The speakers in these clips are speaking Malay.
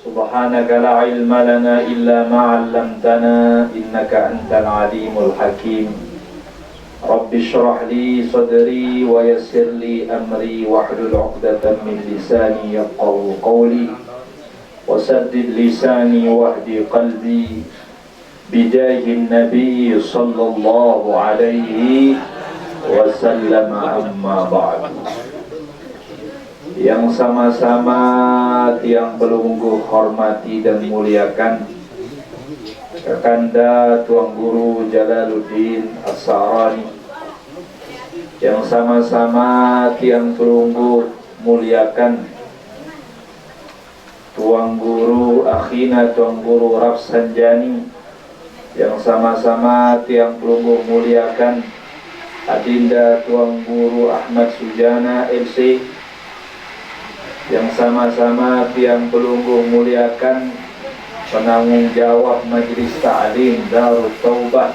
Subhanaka la ilma lana illa ma 'allamtana innaka antal alimul hakim. Rabbi shrah li sadri wa yassir li amri wahlul 'uqdatam min lisani yafqahu qawli wa saddid lisani wahdi qalbi bijahin nabiy sallallahu alaihi wasallam. Amma ba'du. Yang sama-sama tiang pelungguh hormati dan muliakan Kakanda Tuan Guru Jalaluddin As-Sa'rani, yang sama-sama tiang pelungguh muliakan Tuan Guru Akhina Tuan Guru Rafsanjani, yang sama-sama tiang pelungguh muliakan Adinda Tuan Guru Ahmad Sujana LC, yang sama-sama tiang pelungguh muliakan penanggung jawab Majlis Ta'lim Darut Taubah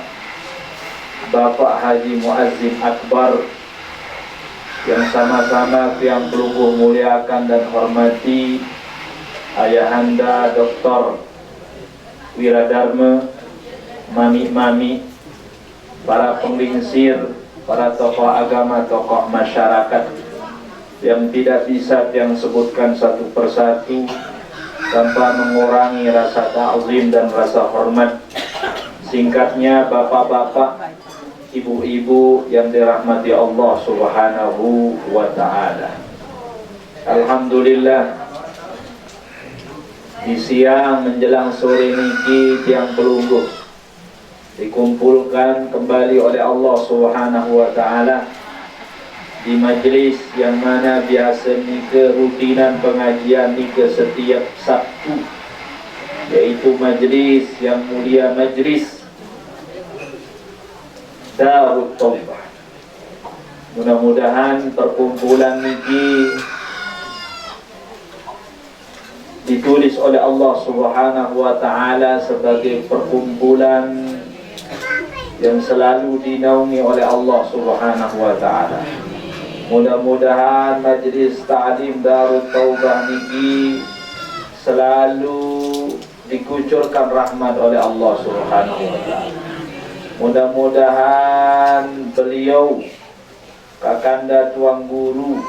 Bapak Haji Muazzin Akbar, yang sama-sama tiang pelungguh muliakan dan hormati Ayahanda Dr. Wiradharma, mami-mami, para penglingsir, para tokoh agama, tokoh masyarakat yang tidak bisa yang sebutkan satu persatu tanpa mengurangi rasa ta'zim dan rasa hormat. Singkatnya, bapak-bapak, ibu-ibu yang dirahmati Allah Subhanahu wa ta'ala. Alhamdulillah, di siang menjelang sore niki tiang pelungguh dikumpulkan kembali oleh Allah Subhanahu wa ta'ala di majlis yang mana biasa nika rutinan pengajian nika setiap Sabtu, yaitu majlis yang mulia, majlis Darut Taubah. Mudah-mudahan perkumpulan niki ditulis oleh Allah Subhanahu wa ta'ala sebagai perkumpulan yang selalu dinaungi oleh Allah Subhanahu wa ta'ala. Mudah-mudahan Majlis Ta'lim Darut Taubah niki selalu dikucurkan rahmat oleh Allah Subhanahu wa ta'ala. Mudah-mudahan beliau Kakanda Tuan Guru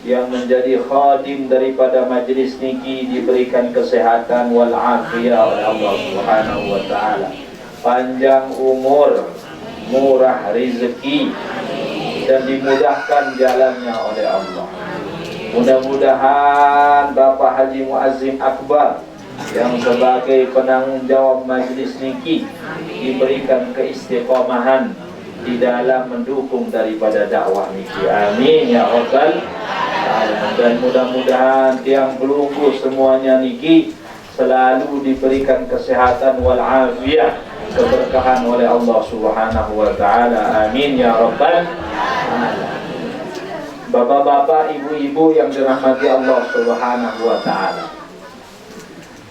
yang menjadi khadim daripada majlis niki diberikan kesehatan wal afiyah oleh Allah Subhanahu wa ta'ala, panjang umur, murah rezeki, dan dimudahkan jalannya oleh Allah. Mudah-mudahan Bapak Haji Muazzin Akbar yang sebagai penanggung jawab majlis niki diberikan keistiqomahan di dalam mendukung daripada dakwah niki. Amin ya rabbal alamin. Dan mudah-mudahan tiang pelungguh semuanya niki selalu diberikan kesehatan wal afiyah, keberkahan oleh Allah Subhanahu wa ta'ala. Amin ya rabbal alamin. Bapak-bapak, ibu-ibu yang dirahmati Allah Subhanahu wa ta'ala,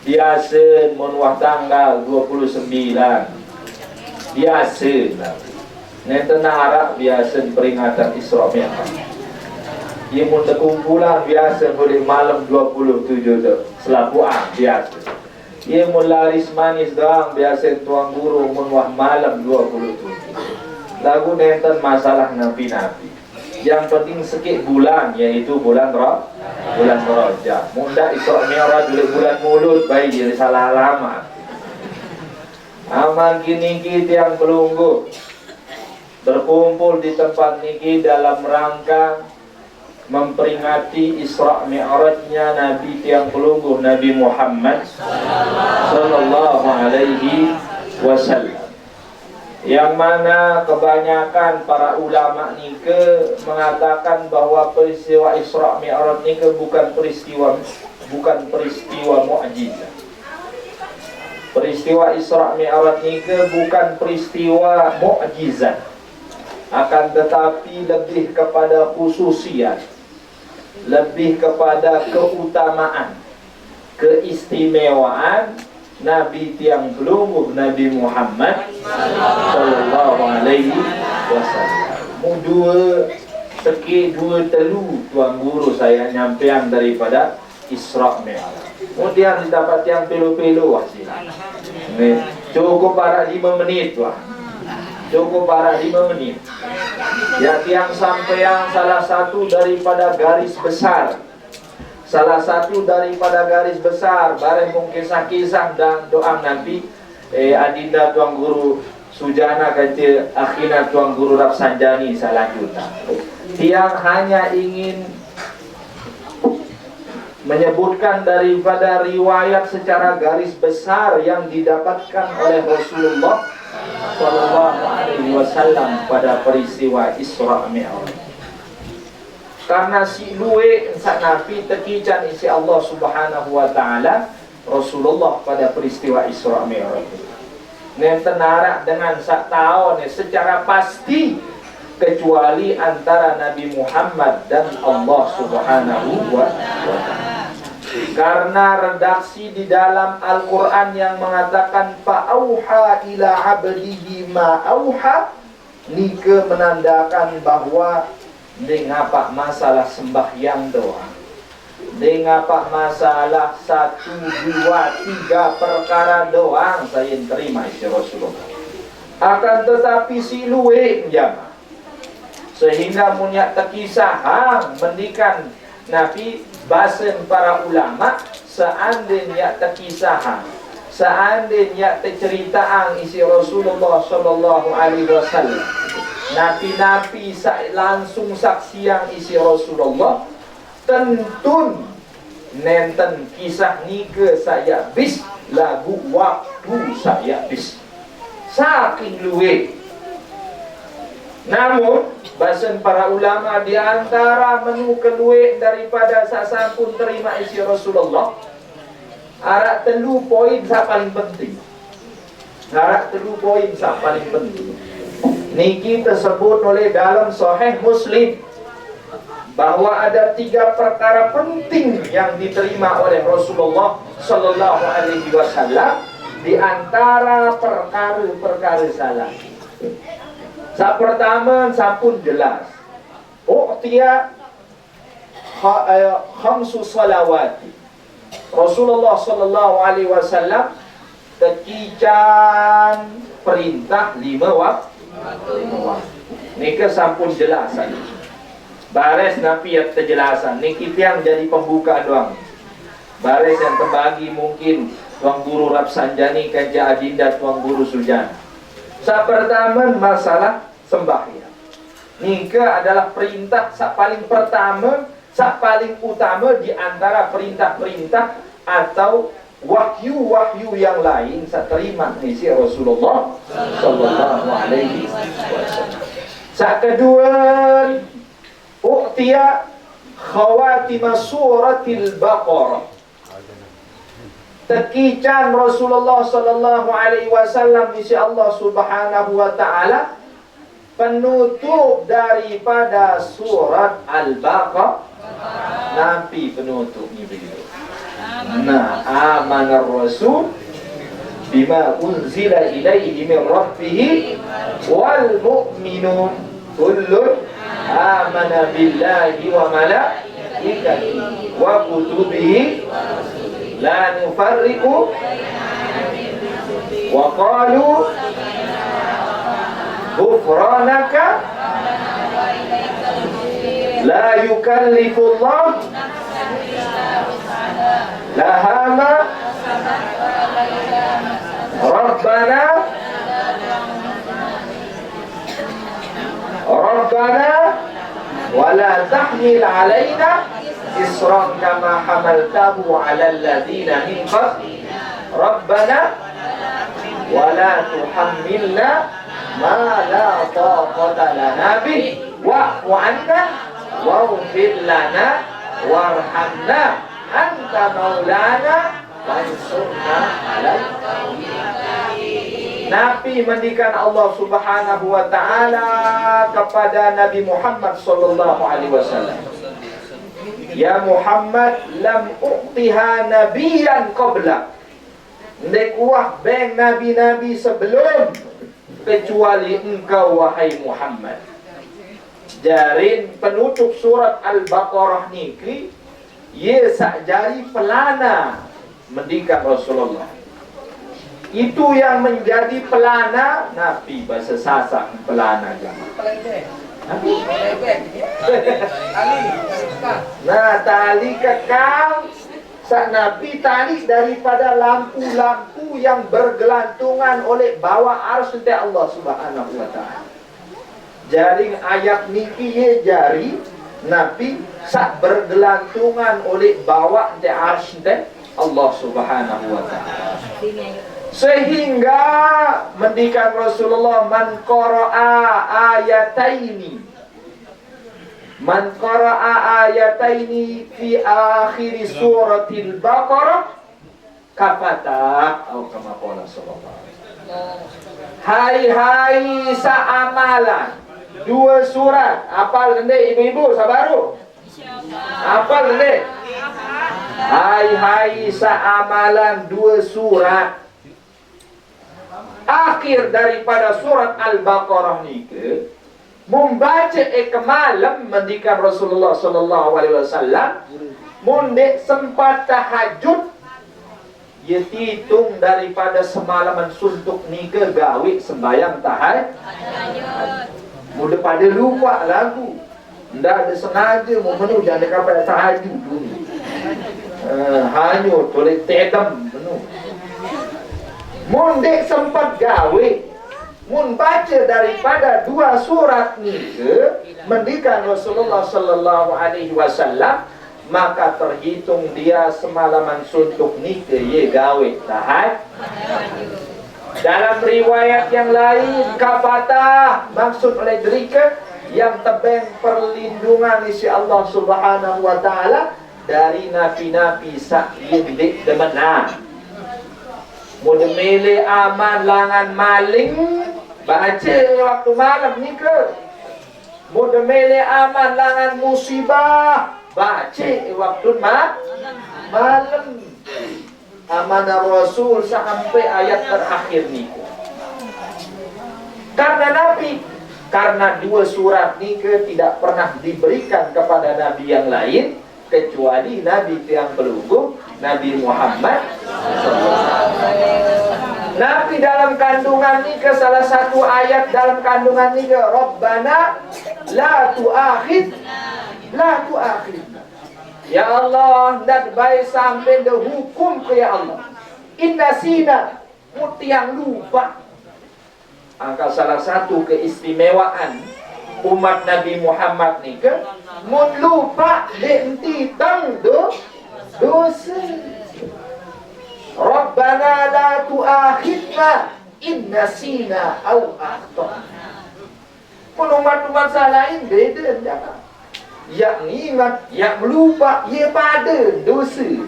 biasa menuah tanggal 29 biasa nenten harap biasa peringatan Isra Mi'raj. Ia mun kumpulan biasa boleh malam 27 tu selaku biasa. Ia mun laris manis doang biasa Tuan Guru menuah malam 27. Lagu nenten masalah nabi-nabi. Yang penting sikit bulan, yaitu bulan Rajab. Munda Isra Mi'raj bulan Mulut baik dia salah alamat. Amal gini kita yang pelungguh berkumpul di tempat niki dalam rangka memperingati Isra Mi'rajnya Nabi tiang pelungguh Nabi Muhammad sallallahu alaihi wasallam, yang mana kebanyakan para ulama nike mengatakan bahwa peristiwa Isra Mi'raj nike bukan peristiwa mukjizat. Peristiwa Isra Mi'raj nike bukan peristiwa mukjizat. akan tetapi lebih kepada khususiat, lebih kepada keutamaan, keistimewaan Nabi tiang pelungguh Nabi Muhammad sallallahu alaihi wasallam. Mu dua seki dua telu tuan guru saya nyampean daripada Isra Mi'raj. Kemudian dapat yang pelu-pelu wasilah. Cukup para 5 menit wah. Cukup para 5 menit. Ya tiang sampai yang salah satu daripada garis besar. Salah satu daripada garis besar bareng mungkin kisah dan doa Nabi adinda tuan guru Sujana kata akhirnya tuan guru Rafsanjani selanjutnya. Tiang hanya ingin menyebutkan daripada riwayat secara garis besar yang didapatkan oleh Rasulullah Sallallahu Alaihi Wasallam pada peristiwa Isra Mi'raj. Karena si luwe sak Nabi tekican isi Allah Subhanahu Wa Taala Rasulullah pada peristiwa Isra Mi'raj. Nenten narak dengan sak tahun secara pasti kecuali antara Nabi Muhammad dan Allah Subhanahu Wa Taala. Karena redaksi di dalam Al-Quran yang mengatakan fa'auha ila abdihi ma'auha, nika menandakan bahwa dengapa masalah sembahyang doa, dengapa masalah 1, 2, 3 perkara doang saya terima isi Rasulullah. Akan tetapi si luwe jamaah sehingga punya terkisah mendikan Nabi basen para ulama seandainya terkisahan, seandainya terceritaan isi Rasulullah Sallallahu Alaihi Wasallam, nabi-nabi langsung saksian isi Rasulullah, tentun nenten kisah ni ke saya bis lagu waktu saya bis saking luwe. Namun bahasan para ulama di antara menu keluar daripada sasampun terima isi Rasulullah arak telu poin sak paling penting. Arak telu poin sak paling penting. Niki tersebut oleh dalam Sahih Muslim bahwa ada 3 perkara penting yang diterima oleh Rasulullah Sallallahu Alaihi Wasallam di antara perkara-perkara salah. Sak pertama sampun jelas. Uqtiya khamsu salawati. Rasulullah Sallallahu Alaihi Wasallam tekican perintah 5 waktu. Nika sampun jelas. Bares Nabi yang terjelasan. Niki yang jadi pembuka doang. Bares yang terbagi mungkin Tuan Guru Rafsanjani Kaja Adinda Tuan Guru Sujana. Pertama masalah sembahyang. Nika adalah perintah paling pertama, paling utama di antara perintah-perintah atau wahyu-wahyu yang lain saya terima isi Rasulullah Sallallahu Alaihi Wasallam. Kedua, uqtiya khawatim suratil Baqarah. Tekican Rasulullah Sallallahu Alaihi Wasallam isi Allah Subhanahu Wa Taala penutup daripada surat Al-Baqarah. Nabi penutupnya begitu. Nah, amanar Rasul bima unzila ilaihi min rabbih wal mu'minun kullun amana billahi wa malaikatihi wa kutubihi la nufarriqu wa qalu ghufranaka la yukallifullah laha ma rabbana wa la tahmil alaina isran kama hamaltahu ala alladhina min qablina rabbana wa la tuhammilna ma la taqata lana bih wa'fu 'anna waghfir lana warhamna anta maulana wansurna 'alal qawmil kafirin. Nabi mandikan Allah Subhanahu wa taala kepada Nabi Muhammad sallallahu alaihi wasallam. Ya Muhammad lam uqtiha nabiyan qabla. Ndek wah beng nabi-nabi sebelum kecuali engkau wahai Muhammad. Jarin penutup surat Al-Baqarah niki ye sak jari pelana mendikan Rasulullah. Itu yang menjadi pelana Nabi bahasa Sasak pelana nah tali kekal sak Nabi tali daripada lampu-lampu yang bergelantungan oleh bawah arsy Allah Subhanahu wa taala. Jaring ayat niki ye jari Nabi sak bergelantungan oleh bawah arsy Allah Subhanahu wa taala. Sehingga mendikan Rasulullah man qara'a ayataini fi akhir suratil Baqarah kafata atau kama qala sallallahu alaihi wasallam. Hai saamalan dua surat apal ndek ibu-ibu sabaru apal ndek hai saamalan dua surat akhir daripada surat Al-Baqarah nike membaca malam mendikan Rasulullah sallallahu alaihi wasallam mundek sempat tahajud ye hitung daripada semalaman suntuk nike gawe sembayang tahajud mudah pada lupa lagu ndak ada sengaja mau menu jangan kapai tahajud dulu hanyut oleh tedam penuh mundek sempat gawe mun baca daripada dua surat ni mendikan Rasulullah sallallahu alaihi wasallam maka terhitung dia semalaman suntuk ni ye gawe tahajud. Dalam riwayat yang lain kafata maksud oleh derika yang tebeng perlindungan isi Allah Subhanahu wa taala dari nabi-nabi sak dik demenan. Mudah milih aman langan maling baca waktu malam ni ke. Mudah milih aman langan musibah baca waktu malam. Amanah Rasul sampai ayat terakhir ni. Karena dua surat ni ke tidak pernah diberikan kepada nabi yang lain kecuali nabi yang pelunggu Nabi Muhammad. Nabi dalam kandungan ni ke salah satu ayat dalam kandungan ni ke Rabbana la tu'akhidna. Ya Allah, ndak baik sampai dah hukum ke ya Allah. Inna sina mutiang lupa. Angka salah satu keistimewaan umat Nabi Muhammad ni ke mun lupa denti tang dosa. Rabbana la tu'akhidna inna sina au akhtana. Mun umat-umat lain beda jangan. Yang ingat, yang melupa, ia pada dosa.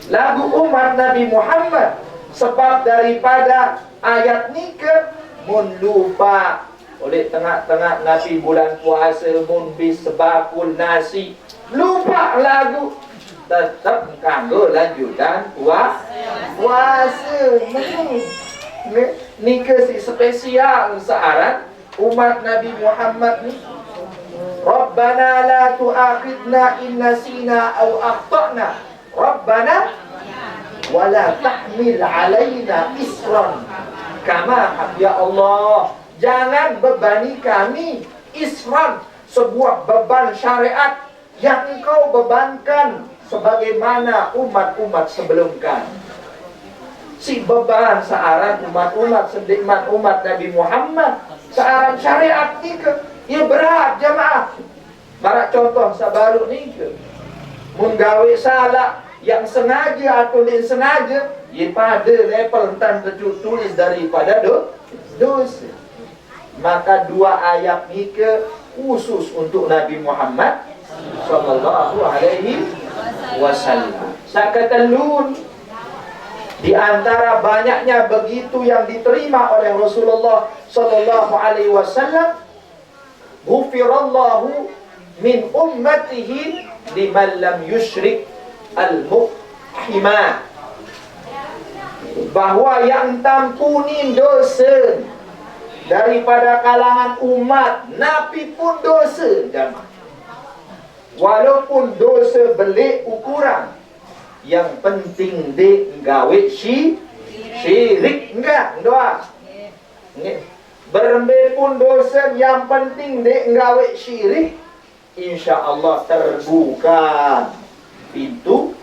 Lagu umat Nabi Muhammad sebab daripada ayat ni ke mun lupa oleh tengah-tengah Nabi bulan puasa mun bis sebakul nasi lupa lagu tetap kanggo lanjutan puasa ni ke si spesial searan umat Nabi Muhammad ni. Rabbana la tu'akhidna in nasina aw akhtana. Rabbana wa la tahmil alaina isran kama ya Allah, jangan bebani kami isran, sebuah beban syariat yang engkau bebankan sebagaimana umat-umat sebelum kami. Si beban searan umat-umat sedikmat umat Nabi Muhammad searan syariat ni ke ia berat jamaah. Barak contoh sabaru ni ke mun gawe salah yang sengaja atau tidak sengaja ia pada level entan tertulis daripada dosa. Maka dua ayat ni ke khusus untuk Nabi Muhammad sallallahu alaihi wasallam. Sakatalun Di antara banyaknya begitu yang diterima oleh Rasulullah sallallahu alaihi wasallam, "Ghufirallahu min ummatihi liman lam yusyrik al-muhima." Bahwa yang tampunin dosa daripada kalangan umat Nabi pun dosa, jemaah. Walaupun dosa belik ukuran, yang penting dia gawe syirik enggak doa. Berembe pun dosa, yang penting dia gawe syirik, insya-Allah terbuka pintu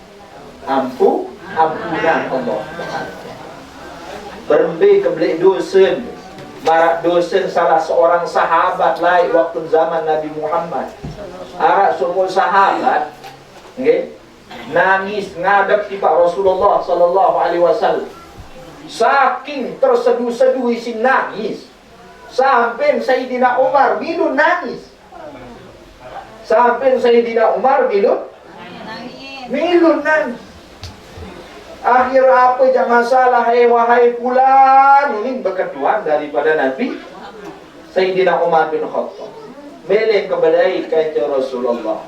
ampunan Allah. Berembe kebelik dosa, marak dosa salah seorang sahabat lain waktu zaman Nabi Muhammad. Arak semua sahabat, nangis ngadep di Pak Rasulullah sallallahu alaihi wasallam. Saking terseduh-seduh isi nangis, sampai Sayyidina Umar bilun nangis. Sampai Sayyidina Umar bilun nangis. Akhir apa je masalah, wahai fulan, ini berketuan daripada Nabi Sayyidina Umar bin Khattab. Melek kebelai kaca Rasulullah.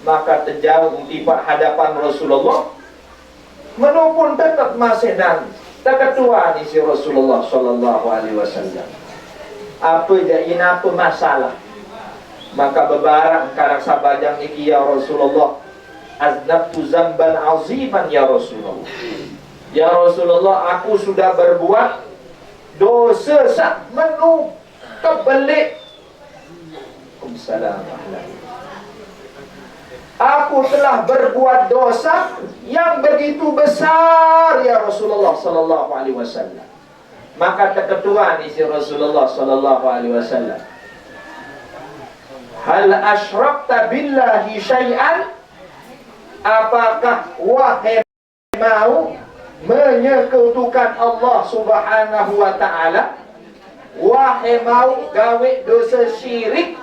Maka terjauh tiba hadapan Rasulullah, menupun tetap masih nangis. Terketua ni si Rasulullah sallallahu alaihi wasallam. Apa je ini, apa masalah? Maka bebarang karang sabajang iki, ya Rasulullah, aznabtu zamban aziman ya Rasulullah. Ya Rasulullah, aku sudah berbuat dosa sak menu kebelik. Assalamualaikum. Aku telah berbuat dosa yang begitu besar ya Rasulullah sallallahu alaihi wasallam. Maka terketua ni si Rasulullah sallallahu alaihi wasallam, hal asyrakta billahi syai'an? Apakah wahai mau menyekutukan Allah subhanahu wa ta'ala? Wahai mau gawe dosa syirik?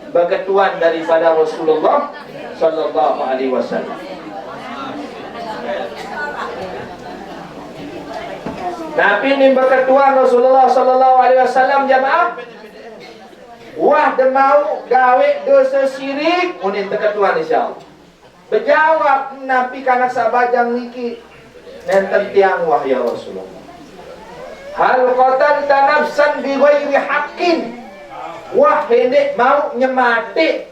Berketuan daripada Rasulullah sallallahu alaihi wasallam. Nabi ni berketuan Rasulullah sallallahu alaihi wasallam, jemaah. Wah demau gawe dosa syirik, unin berketuan insyaallah. Berjawab Nabi kanak sabajang niki, nenten tiang, wah ya Rasulullah, hal qatalta nafsan bi ghairi haqqin? Wah hendak mau nyemati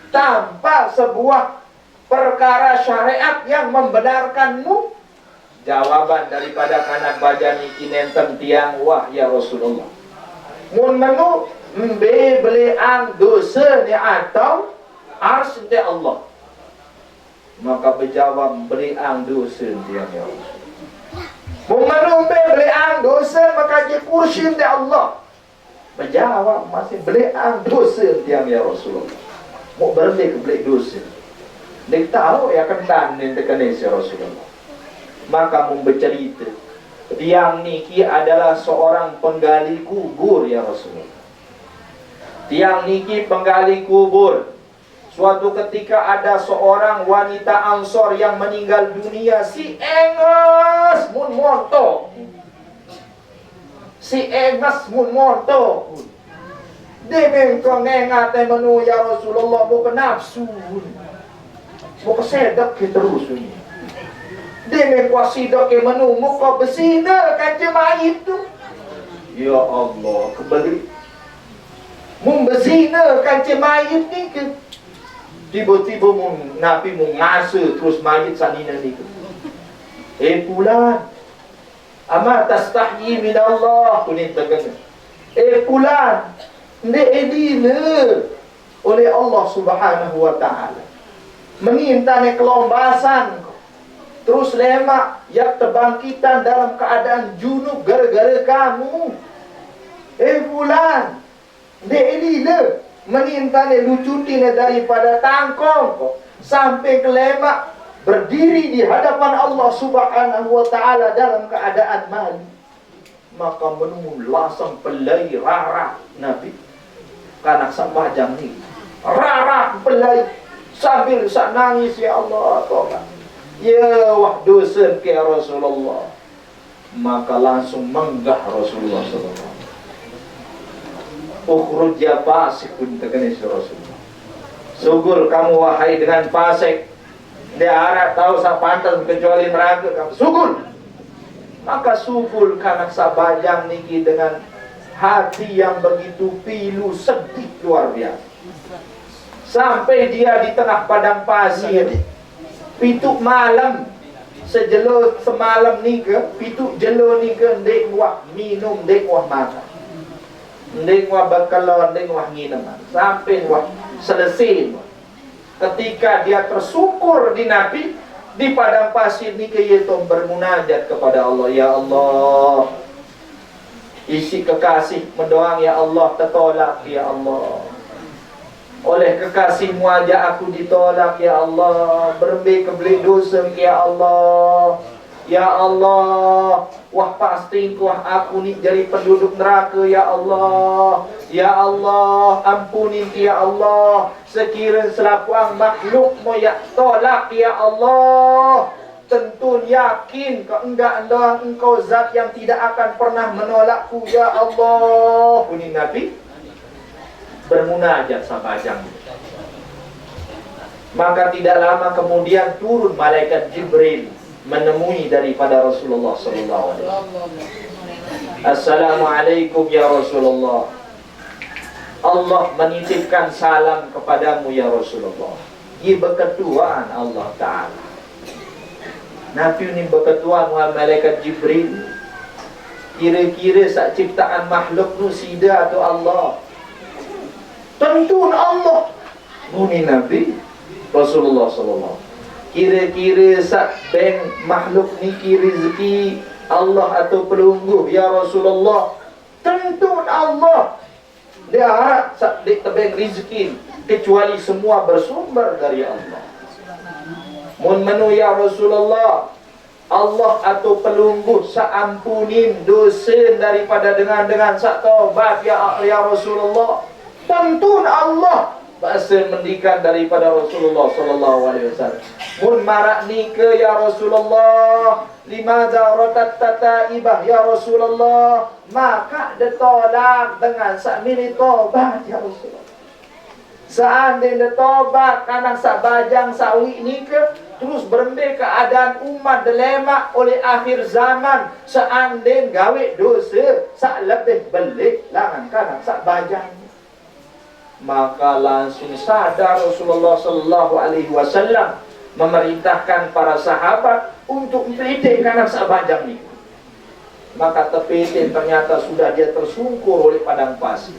tanpa sebuah perkara syariat yang membenarkanmu? Jawaban daripada kanak baja niki nenten tiang, wah ya Rasulullah, mun menu mbe beliang dosa ni atau ars de Allah? Maka berjawab, beliang dosa dia ya Rasulullah. Mun menu mbe beliang dosa, maka je kursi de Allah. Berjawab masih beliang dosa dia ya Rasulullah. Mau berbalik ke belik dosa, dia tahu ya kendan ni tekane si Rasulullah. Maka membercerita, tiang niki adalah seorang penggali kubur ya Rasulullah. Tiang niki penggali kubur. Suatu ketika ada seorang wanita Ansor yang meninggal dunia, si enges mun monto. Si enges mun monto. Dia mengko ngengat menu ya Rasulullah, bukan nafsu. Bukan sedek terus ini. Dia mengkuasidak ke menu muka besina kan jemaah itu. Ya Allah, kembali membezina kan jemaah ni ke. Tiba-tiba Nabi ngasa terus mayit sanina ni ke. Pulan, ama tastahyi min Allah, kuning tegang. Pulan, ndek edina oleh Allah subhanahu wa ta'ala. Meminta ni kelombasan, terus lemak yang terbangkitan dalam keadaan junub gara-gara kamu. Fulan, ndek edina meminta ni lucutin daripada tangkong sampai ke lemak, berdiri di hadapan Allah subhanahu wa ta'ala dalam keadaan malu. Maka menunggu lasang pelai rarah Nabi kanak sabajang ni, rarah pelai sambil sak nangis, ya Allah tobat. Ya wah dosen ke Rasulullah. Maka langsung menggah Rasulullah SAW. Ukhruj ya fasikun, tekan Rasulullah. Sugul kamu wahai dengan fasik. Dia harap tahu sa pantas kecuali neraka kamu. Sugul. Maka sugul kanak sabajang niki dengan hati yang begitu pilu, sedih luar biasa. Sampai dia di tengah padang pasir, pituk malam, sejelo semalam ni ke, pituk jelo ni ke, ndek wah minum, ndek wah makan, ndek wah bakalon, ndek wah nginam, sampai wah selesai. Ketika dia tersungkur di Nabi di padang pasir ni ke, yaitu bermunajat kepada Allah. Ya Allah, isi kekasih mendoang, ya Allah, tertolak ya Allah. Oleh kekasihmu aja aku ditolak ya Allah. Berbe kebelik dosa ya Allah. Ya Allah, wah pasti wah aku ni jadi penduduk neraka ya Allah. Ya Allah, ampunin ya Allah. Sekiranya selaku ang makhlukmu ya tolak ya Allah, tentu yakin kau enggak doang engkau zat yang tidak akan pernah menolakku ya Allah. Ini Nabi bermunajat sabajang. Maka tidak lama kemudian turun malaikat Jibril menemui daripada Rasulullah sallallahu alaihi wasallam. Assalamualaikum ya Rasulullah. Allah menitipkan salam kepadamu ya Rasulullah. Ia berketuaan Allah Ta'ala. Nabi ini berketuaan dengan malaikat Jibril. Kira-kira sak ciptaan makhluk nu sida atau Allah? Tentu Allah. Muni Nabi Rasulullah sallallahu. Kira-kira sak ben makhluk niki rezeki Allah atau pelungguh ya Rasulullah? Tentu Allah. Dia harap sak dek tebeng rezeki, kecuali semua bersumber dari Allah. Mun menu ya Rasulullah, Allah atau pelungguh saampunin dosa daripada dengan sak taubat ya Rasulullah. Tentu Allah bahasa mendikan daripada Rasulullah sallallahu alaihi wasallam. Mun marak nika ya Rasulullah, limadza ratat tataibah ya Rasulullah, maka ditolak dengan sak mili tobat ya Rasulullah. Seandainya tobat karena sak bajang sawi nika terus berembe keadaan umat dilema oleh akhir zaman, seandainya gawe dosa sak lebih belik langan karena sak bajang. Maka langsung sadar Rasulullah sallallahu alaihi wasallam memerintahkan para sahabat untuk mempelitih kanak sabajang ini. Maka tepitih ternyata sudah dia tersungkur oleh padang pasir.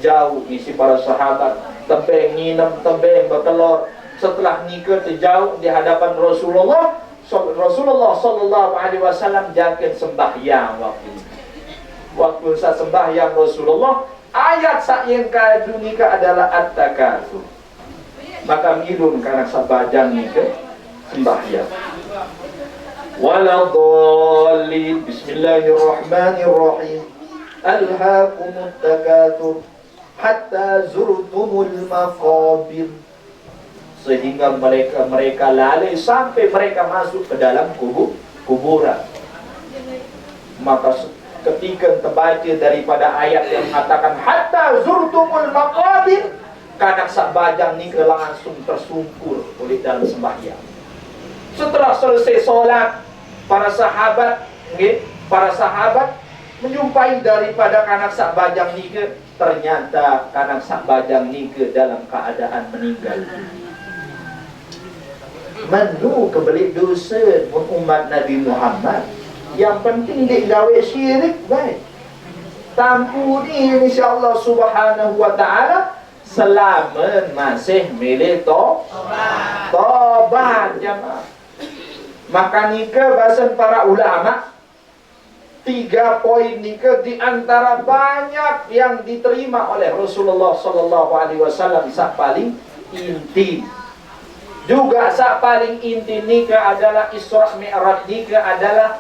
Jauh isi para sahabat tembeng nginam, tembeng bertelur. Setelah nikah terjauh di hadapan Rasulullah sallallahu alaihi wasallam jangkin sembahyang waktu saat sembahyang Rasulullah, ayat sak yang kadu nikah adalah at-takatsur. Maka milun karena sabajang nikah sembahyang. Waladhdallin. Bismillahirrahmanirrahim. Alhaakumut takatsur hatta zurtumul maqabir. Sehingga mereka lalai sampai mereka masuk ke dalam kuburan. Maka ketika terbaca daripada ayat yang mengatakan hatta zurtumul maqabir, kanak sak bajang ni langsung tersungkur oleh dalam sembahyang. Setelah selesai solat, para sahabat menjumpai daripada kanak sak bajang ni ternyata kanak sak bajang ni dalam keadaan meninggal. Manu kebelik dosa umat Nabi Muhammad. Yang penting dia gawe syirik baik. Tampuni insya-Allah subhanahu wa ta'ala selama masih milik tobat jemaah. Maka nikah bahasan para ulama 3 poin nikah di antara banyak yang diterima oleh Rasulullah sallallahu alaihi wasallam sak paling inti. Juga sak paling inti nikah adalah Isra Mi'raj. Nikah adalah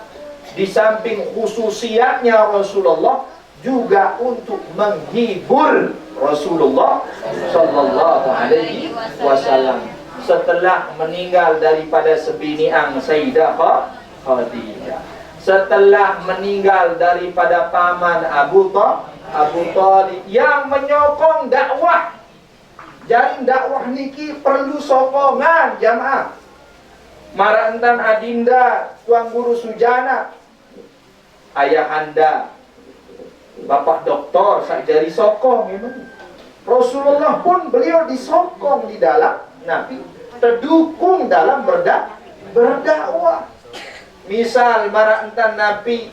di samping khususiatnya Rasulullah juga untuk menghibur Rasulullah sallallahu alaihi wasallam. setelah meninggal daripada sebiniang Sayyidah Khadijah, setelah meninggal daripada paman Abu Thalib yang menyokong dakwah. Jadi dakwah niki perlu sokongan jamaah. Marantan adinda Tuan Guru Sujana, ayahanda Bapak Doktor sakjari sokong memang. Rasulullah pun beliau disokong di dalam Nabi, terdukung dalam berdakwah. Misal marantan Nabi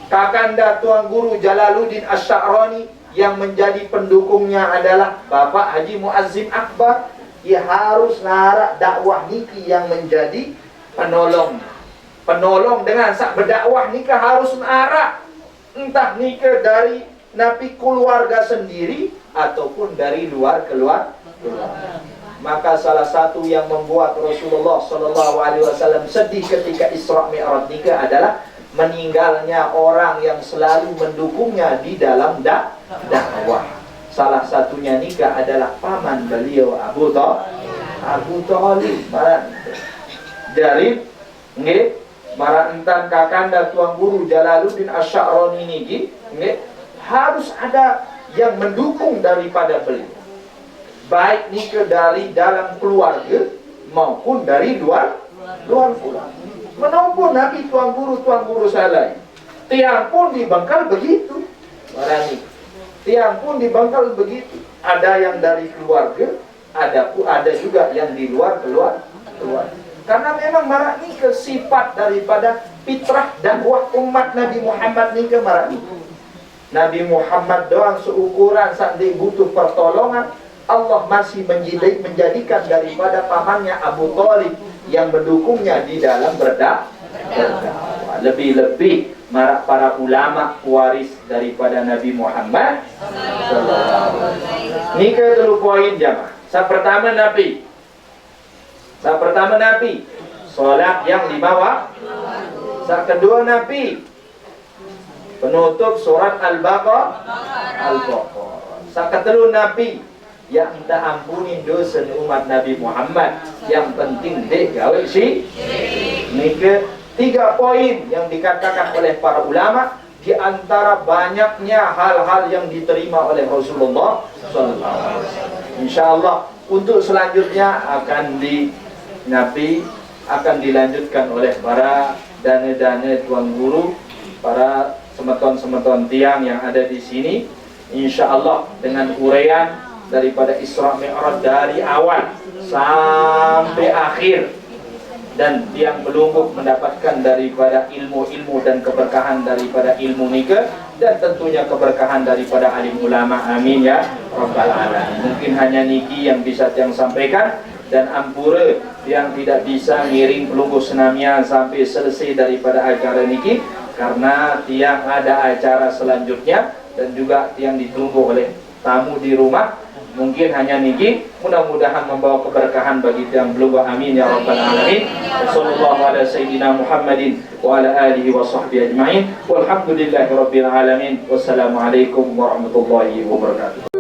kakanda Tuan Guru Jalaluddin Asy-Sya'rani yang menjadi pendukungnya adalah Bapak Haji Muazzim Akbar. Ia harus narak dakwah niki yang menjadi penolong dengan sak berdakwah nikah harus narak, entah nikah dari Nabi keluarga sendiri ataupun dari luar keluarga. Maka salah satu yang membuat Rasulullah SAW sedih ketika Isra Mi'raj nikah adalah meninggalnya orang yang selalu mendukungnya di dalam dakwah. Salah satunya nikah adalah paman beliau Abu Thalib. Jadi nggih, marantan kakanda Tuan Guru Jalaluddin Asy-Sya'rani niki nggih harus ada yang mendukung daripada beliau. Baik nikah dari dalam keluarga maupun dari luar keluarga. Menunggu Nabi Tuan Guru Saleh. Tiang pun dibangkal begitu. Barani. Tiang pun dibangkal begitu. Ada yang dari keluarga, ada juga yang di luar keluarga. Karena memang marah ini sifat daripada fitrah dakwah umat Nabi Muhammad ni ke marah ini. Nabi Muhammad doang seukuran saat dia butuh pertolongan, Allah masih menjadikan daripada pamannya Abu Thalib yang mendukungnya di dalam berdakwah. Lebih-lebih para ulama waris daripada Nabi Muhammad ini ke telu poin jamaah. Sa pertama Nabi salat yang 5 waktu. Sa kedua Nabi penutup surat Al-Baqarah. Sa ketelu Nabi yang minta ampunin dosa umat Nabi Muhammad. Yang penting dek gawe si. Ini ke 3 poin yang dikatakan oleh para ulama di antara banyaknya hal-hal yang diterima oleh Rasulullah SAW. InsyaAllah untuk selanjutnya Nabi akan dilanjutkan oleh para dana-dana Tuan Guru, para semeton-semeton tiang yang ada di sini. InsyaAllah dengan uraian daripada Isra Mi'raj dari awal sampai akhir, dan yang belum mendapatkan daripada ilmu-ilmu dan keberkahan daripada ilmu nikah, dan tentunya keberkahan daripada alim ulama. Amin ya rabbal alamin. Mungkin hanya niki yang bisa tiang sampaikan, dan ampura yang tidak bisa ngiring pelunggu senamian sampai selesai daripada acara niki, karena tiang ada acara selanjutnya dan juga tiang ditunggu oleh tamu di rumah. Mungkin hanya niki, mudah-mudahan membawa keberkahan bagi tiang belum. Amin ya rabbal alamin. Sallallahu ala sayyidina Muhammadin wa ala alihi wa sahbihi ajma'in. Walhamdulillahi rabbil alamin. Wassalamualaikum warahmatullahi wabarakatuh.